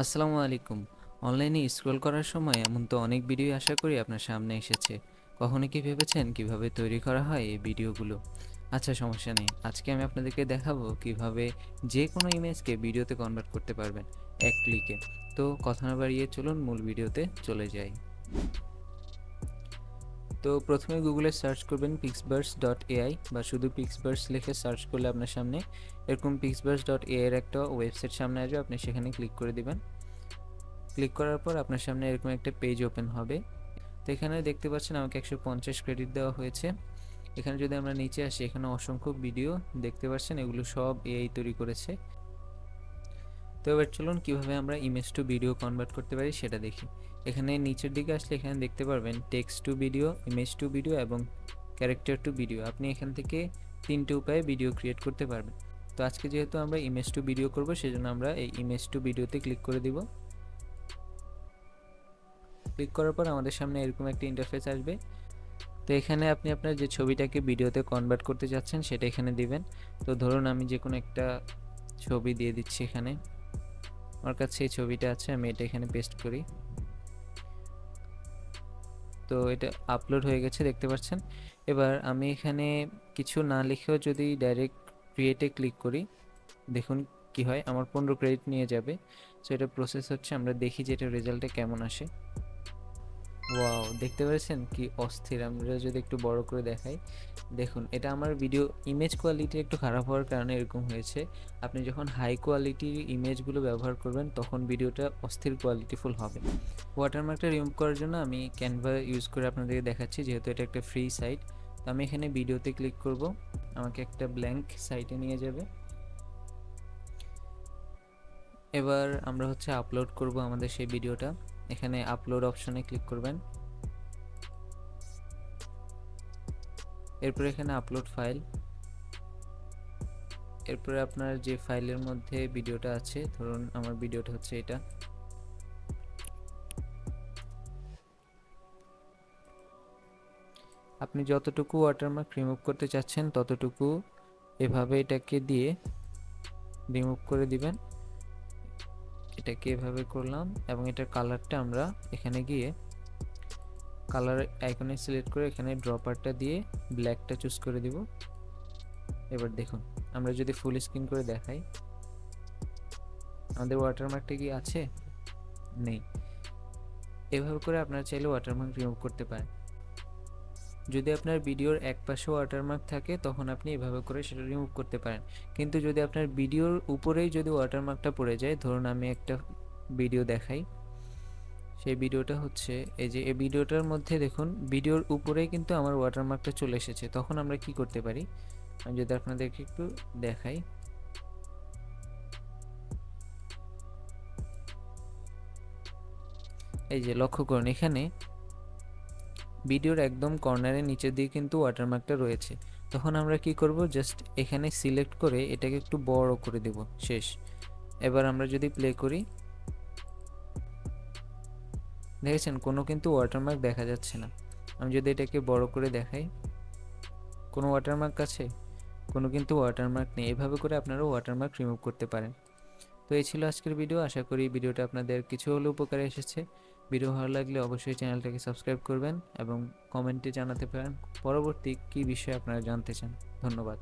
আসসালামু আলাইকুম। অনলাইনে স্ক্রল করার সময় এমন তো অনেক ভিডিও আশা করি আপনার সামনে এসেছে। কখনো কি ভেবেছেন কিভাবে তৈরি করা হয় এই ভিডিওগুলো? আচ্ছা, সমস্যা নেই। আজকে আমি আপনাদেরকে দেখাবো কিভাবে যে কোনো ইমেজকে ভিডিওতে কনভার্ট করতে পারবেন এক ক্লিকে। তো কথা না বাড়িয়ে চলুন মূল ভিডিওতে চলে যাই। তো প্রথমে গুগলে সার্চ করবেন pixburst.ai বা শুধু পিক্সবার্স লিখে সার্চ করলে আপনার সামনে এরকম pixburst.ai এর একটা ওয়েবসাইট সামনে আসবে। আপনি সেখানে ক্লিক করে দিবেন। ক্লিক করার পর আপনার সামনে এরকম একটা পেজ ওপেন হবে। তো এখানে দেখতে পাচ্ছেন আমাকে 150 ক্রেডিট দেওয়া হয়েছে। এখানে যদি আমরা নিচে আসি, এখানে অসংখ্য ভিডিও দেখতে পাচ্ছেন, এগুলো সব এআই তৈরি করেছে। তো এবার চলুন কিভাবে আমরা ইমেজ টু ভিডিও কনভার্ট করতে পারি সেটা দেখি। এখানে নিচের দিকে আসলে এখানে দেখতে পারবেন text to video, image to video এবং ক্যারেক্টার টু ভিডিও। আপনি এখান থেকে তিনটে উপায়ে ভিডিও ক্রিয়েট করতে পারবেন। তো আজকে যেহেতু আমরা ইমেজ টু ভিডিও করব, সেজন্য আমরা এই ইমেজ টু ভিডিওতে ক্লিক করে দিব। ক্লিক করার পর আমাদের সামনে এরকম একটা ইন্টারফেস আসবে। তো এখানে আপনি আপনার যে ছবিটাকে ভিডিওতে কনভার্ট করতে চাচ্ছেন সেটা এখানে দিবেন। তো ধরুন আমি যে কোনো একটা ছবি দিয়ে দিচ্ছি এখানে। আমার কাছে এই ছবিটা আছে, আমি এটা এখানে পেস্ট করি। তো এটা আপলোড হয়ে গেছে দেখতে পাচ্ছেন। এবার আমি এখানে কিছু না লিখেও যদি ডাইরেক্ট ক্রিয়েটে ক্লিক করি, দেখুন কি হয়, আমার 15 ক্রেডিট নিয়ে যাবে। সো এটা প্রসেস হচ্ছে, আমরা দেখি যে এটা রেজাল্টে কেমন আসে। ওয়াও, দেখতে পেরেছেন কি অস্থির। আমরা যদি একটু বড় করে দেখাই, দেখুন এটা আমার ভিডিও ইমেজ কোয়ালিটি একটু খারাপ হওয়ার কারণে এরকম হয়েছে। আপনি যখন হাই কোয়ালিটির ইমেজগুলো ব্যবহার করবেন তখন ভিডিওটা অস্থির কোয়ালিটিফুল হবে। ওয়াটারমার্কটা রিমুভ করার জন্য আমি ক্যানভা ইউজ করে আপনাদেরকে দেখাচ্ছি, যেহেতু এটা একটা ফ্রি সাইট। তো আমি এখানে ভিডিওতে ক্লিক করব, আমাকে একটা ব্ল্যাঙ্ক সাইটে নিয়ে যাবে। এবার আমরা হচ্ছে আপলোড করব আমাদের সেই ভিডিওটা। এখানে আপলোড অপশনে ক্লিক করবেন। এরপর এখানে আপলোড ফাইল। এরপরে আপনার যে ফাইলের মধ্যে ভিডিওটা আছে, ধরুন আমার ভিডিওটা হচ্ছে এটা। আপনি যতটুকু ওয়াটারমার্ক রিমুভ করতে চাচ্ছেন ততটুকু এভাবে এটাকে দিয়ে রিমুভ করে দিবেন। এটাকে এভাবে করলাম এবং এটার কালারটা আমরা এখানে গিয়ে কালার আইকনে সিলেক্ট করে এখানে ড্রপারটা দিয়ে ব্ল্যাকটা চুজ করে দিব। এবার দেখুন, আমরা যদি ফুল স্ক্রিন করে দেখাই, আমাদের ওয়াটারমার্কটা কি আছে? নেই। এভাবে করে আপনারা চাইলে ওয়াটারমার্ক রিমুভ করতে পারেন। যদি আপনার ভিডিওর এক পাশে ওয়াটারমার্ক থাকে তখন আপনি এভাবে করে সেটা রিমুভ করতে পারেন। কিন্তু যদি আপনার ভিডিওর উপরেই যদি ওয়াটারমার্কটা পড়ে যায়, ধরুন আমি একটা ভিডিও দেখাই, সেই ভিডিওটা হচ্ছে এই যে এই ভিডিওটার মধ্যে দেখুন ভিডিওর উপরেই কিন্তু আমার ওয়াটারমার্কটা চলে এসেছে। তখন আমরা কি করতে পারি, আমি যদি আপনাদেরকে একটু দেখাই, এই যে লক্ষ্য করুন এখানে ভিডিওর একদম কর্নারের নিচের দিকে কিন্তু ওয়াটারমার্কটা রয়েছে। তখন আমরা কি করব, জাস্ট এখানে সিলেক্ট করে এটাকে একটু বড় করে দেব, শেষ। এবার আমরা যদি প্লে করি, দেখেছেন কোনো কিন্তু ওয়াটারমার্ক দেখা যাচ্ছে না। আমি যদি এটাকে বড় করে দেখাই, কোনো ওয়াটারমার্ক আছে? কোনো কিন্তু ওয়াটারমার্ক নেই। এভাবে করে আপনারা ওয়াটারমার্ক রিমুভ করতে পারেন। তো এই ছিল আজকের ভিডিও। আশা করি ভিডিওটা আপনাদের কিছু হলেও উপকারে এসেছে। ভিডিও ভালো লাগলে অবশ্যই চ্যানেলটাকে সাবস্ক্রাইব করবেন এবং কমেন্টে জানাতে পারেন পরবর্তী কী বিষয়ে আপনারা জানতে চান। ধন্যবাদ।